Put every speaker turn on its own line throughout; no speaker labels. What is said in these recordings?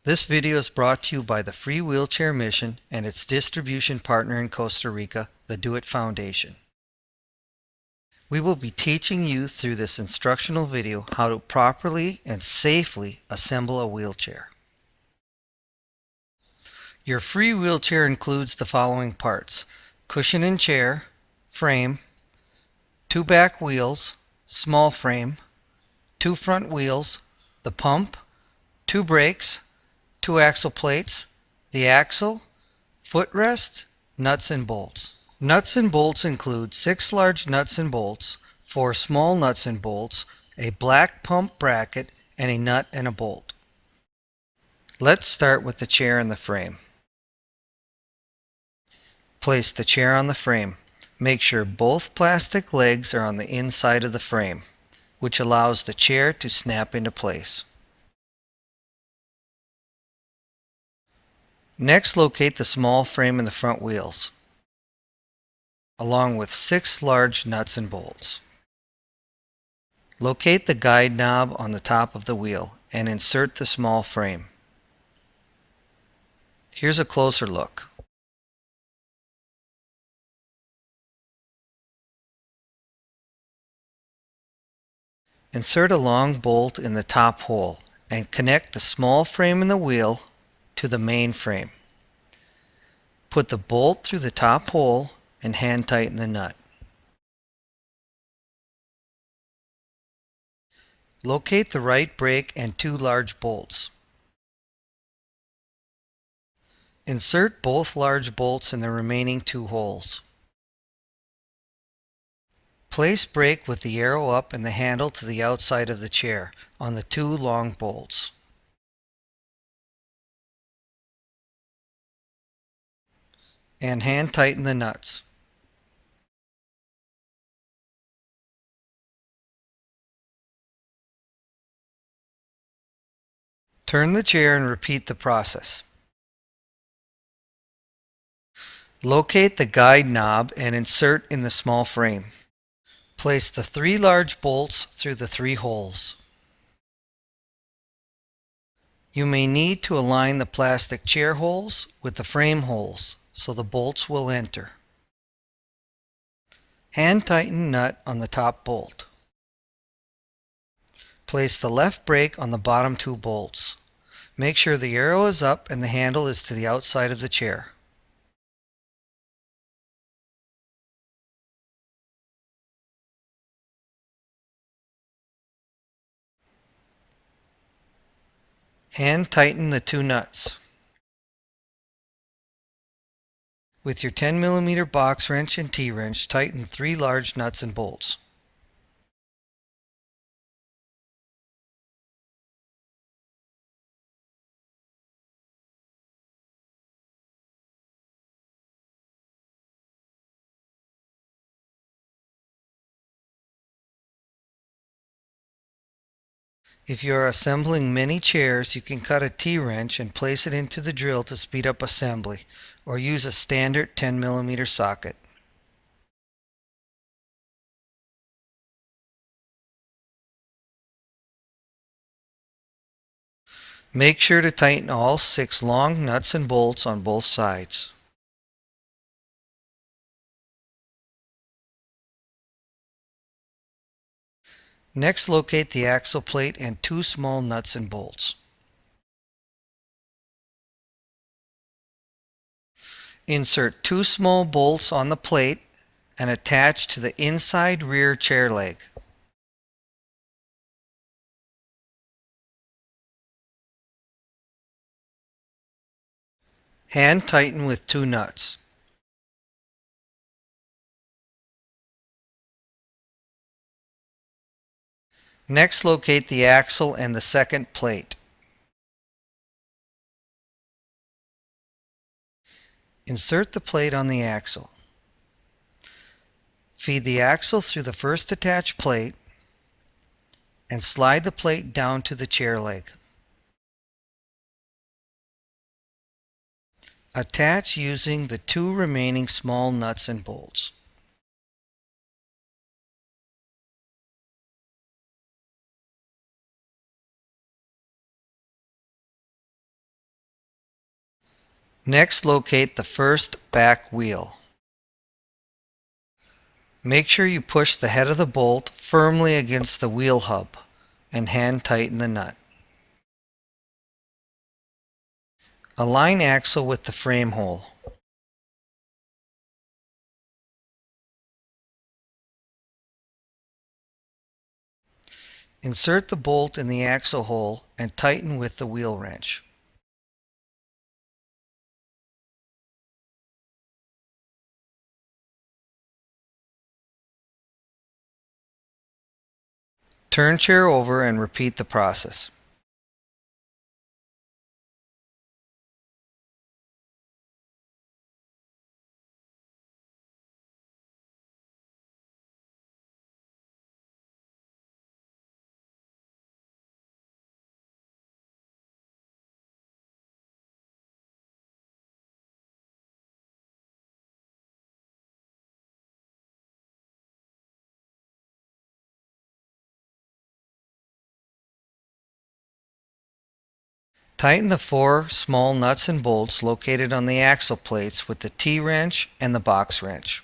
This video is brought to you by the Free Wheelchair Mission and its distribution partner in Costa Rica, the Do It Foundation. We will be teaching you through this instructional video how to properly and safely assemble a wheelchair. Your free wheelchair includes the following parts: cushion and chair, frame, 2 back wheels, small frame, 2 front wheels, the pump, 2 brakes, 2 axle plates, the axle, footrest, nuts and bolts. Nuts and bolts include 6 large nuts and bolts, 4 small nuts and bolts, a black pump bracket, and a nut and a bolt. Let's start with the chair and the frame. Place the chair on the frame. Make sure both plastic legs are on the inside of the frame, which allows the chair to snap into place. Next, locate the small frame and the front wheels, along with 6 large nuts and bolts. Locate the guide knob on the top of the wheel and insert the small frame. Here's a closer look. Insert a long bolt in the top hole and connect the small frame in the wheel to the main frame. Put the bolt through the top hole and hand tighten the nut. Locate the right brake and 2 large bolts. Insert both large bolts in the remaining 2 holes. Place brake with the arrow up and the handle to the outside of the chair on the 2 long bolts. And hand tighten the nuts. Turn the chair and repeat the process. Locate the guide knob and insert in the small frame. Place the 3 large bolts through the 3 holes. You may need to align the plastic chair holes with the frame holes so the bolts will enter. Hand tighten nut on the top bolt. Place the left brake on the bottom 2 bolts. Make sure the arrow is up and the handle is to the outside of the chair. Hand tighten the 2 nuts. With your 10mm box wrench and T-wrench, tighten 3 large nuts and bolts. If you are assembling many chairs, you can cut a T-wrench and place it into the drill to speed up assembly, or use a standard 10mm socket. Make sure to tighten all 6 long nuts and bolts on both sides. Next, locate the axle plate and 2 small nuts and bolts. Insert 2 small bolts on the plate and attach to the inside rear chair leg. Hand tighten with 2 nuts. Next, locate the axle and the second plate. Insert the plate on the axle. Feed the axle through the first attached plate and slide the plate down to the chair leg. Attach using the 2 remaining small nuts and bolts. Next, locate the first back wheel. Make sure you push the head of the bolt firmly against the wheel hub and hand tighten the nut. Align axle with the frame hole. Insert the bolt in the axle hole and tighten with the wheel wrench. Turn chair over and repeat the process. Tighten the 4 small nuts and bolts located on the axle plates with the T-wrench and the box wrench.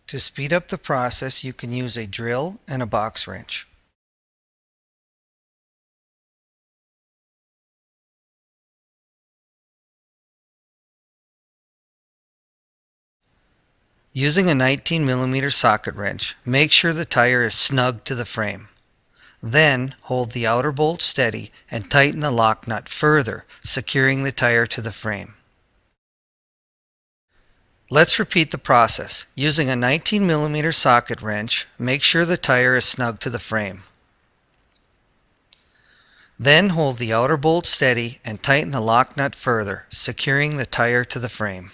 To speed up the process, you can use a drill and a box wrench. Using a 19mm socket wrench, make sure the tire is snug to the frame. Then, hold the outer bolt steady and tighten the lock nut further, securing the tire to the frame. Let's repeat the process. Using a 19mm socket wrench, make sure the tire is snug to the frame. Then hold the outer bolt steady and tighten the lock nut further, securing the tire to the frame.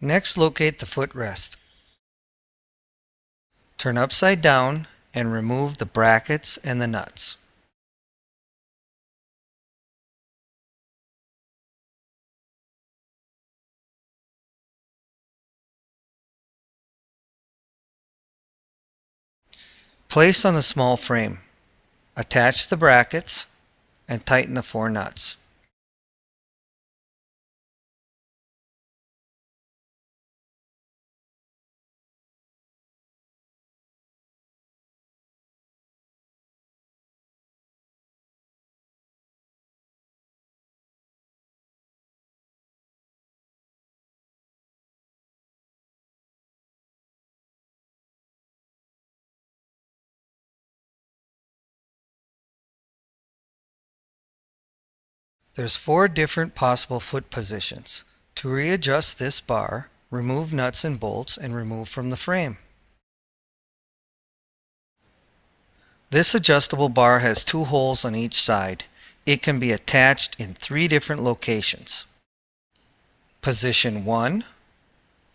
Next, locate the footrest. Turn upside down and remove the brackets and the nuts. Place on the small frame. Attach the brackets and tighten the 4 nuts. There's 4 different possible foot positions. To readjust this bar, remove nuts and bolts and remove from the frame. This adjustable bar has 2 holes on each side. It can be attached in 3 different locations. Position 1,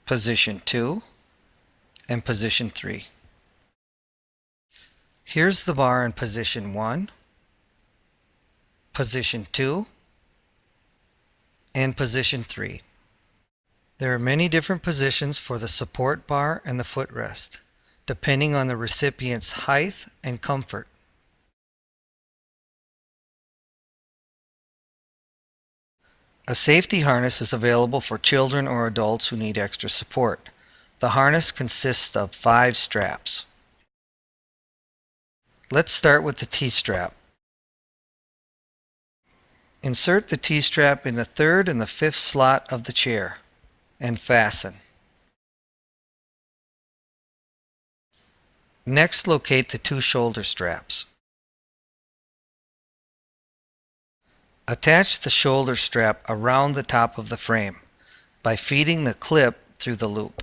Position 2, and Position 3. Here's the bar in Position 1, Position 2, and Position 3. There are many different positions for the support bar and the footrest, depending on the recipient's height and comfort. A safety harness is available for children or adults who need extra support. The harness consists of 5 straps. Let's start with the T-strap. Insert the T-strap in the 3rd and the 5th slot of the chair and fasten. Next, locate the 2 shoulder straps. Attach the shoulder strap around the top of the frame by feeding the clip through the loop.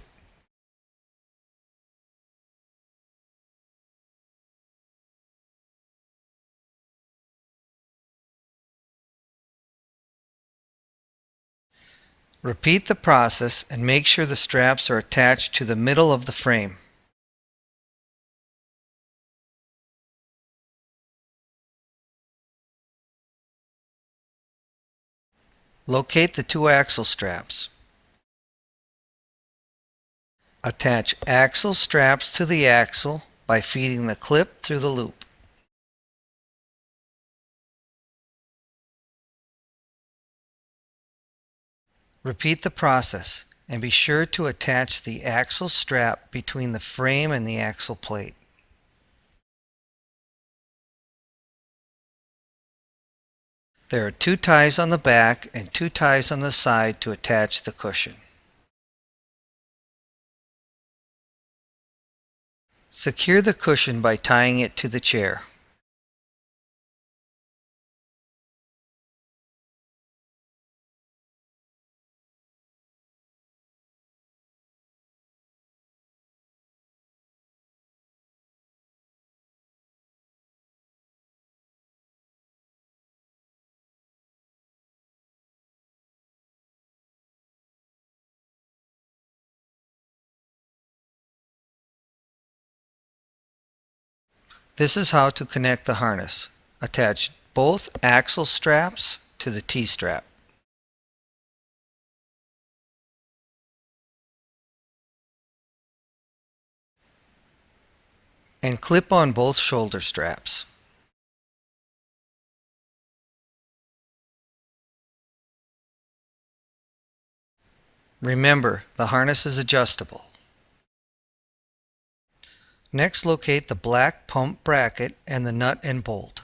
Repeat the process and make sure the straps are attached to the middle of the frame. Locate the two axle straps. Attach axle straps to the axle by feeding the clip through the loop. Repeat the process and be sure to attach the axle strap between the frame and the axle plate. There are 2 ties on the back and 2 ties on the side to attach the cushion. Secure the cushion by tying it to the chair. This is how to connect the harness. Attach both axle straps to the T-strap. And clip on both shoulder straps. Remember, the harness is adjustable. Next, locate the black pump bracket and the nut and bolt.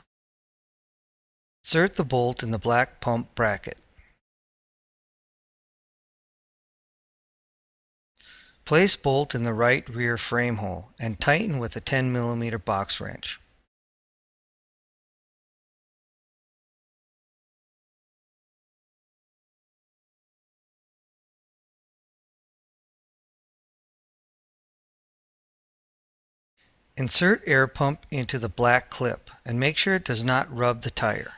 Insert the bolt in the black pump bracket. Place bolt in the right rear frame hole and tighten with a 10 mm box wrench. Insert air pump into the black clip and make sure it does not rub the tire.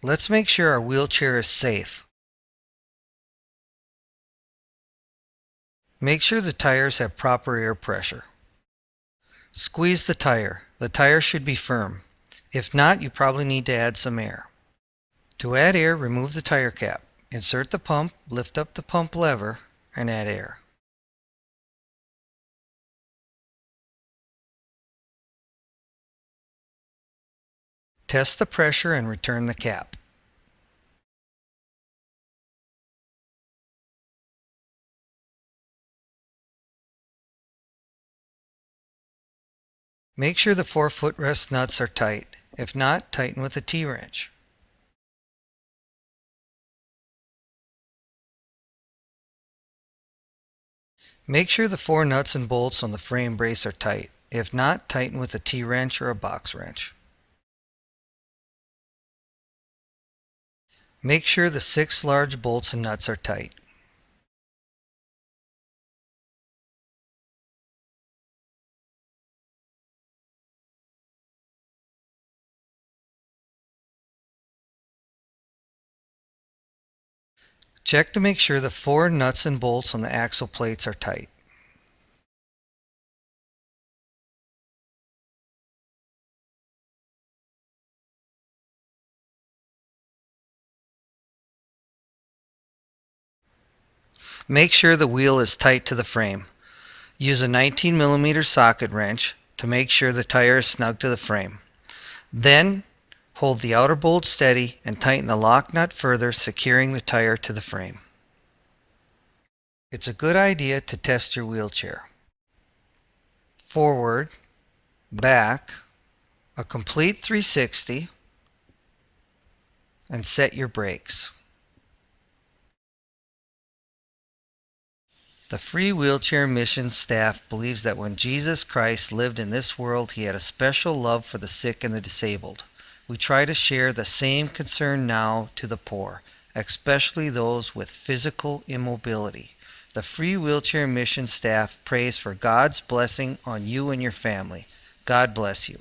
Let's make sure our wheelchair is safe. Make sure the tires have proper air pressure. Squeeze the tire. The tire should be firm. If not, you probably need to add some air. To add air, remove the tire cap. Insert the pump, lift up the pump lever, and add air. Test the pressure and return the cap. Make sure the 4 footrest nuts are tight. If not, tighten with a T-wrench. Make sure the 4 nuts and bolts on the frame brace are tight. If not, tighten with a T-wrench or a box wrench. Make sure the 6 large bolts and nuts are tight. Check to make sure the 4 nuts and bolts on the axle plates are tight. Make sure the wheel is tight to the frame. Use a 19 mm socket wrench to make sure the tire is snug to the frame. Then, hold the outer bolt steady and tighten the lock nut further, securing the tire to the frame. It's a good idea to test your wheelchair. Forward, back, a complete 360, and set your brakes. The Free Wheelchair Mission staff believes that when Jesus Christ lived in this world, he had a special love for the sick and the disabled. We try to share the same concern now to the poor, especially those with physical immobility. The Free Wheelchair Mission staff prays for God's blessing on you and your family. God bless you.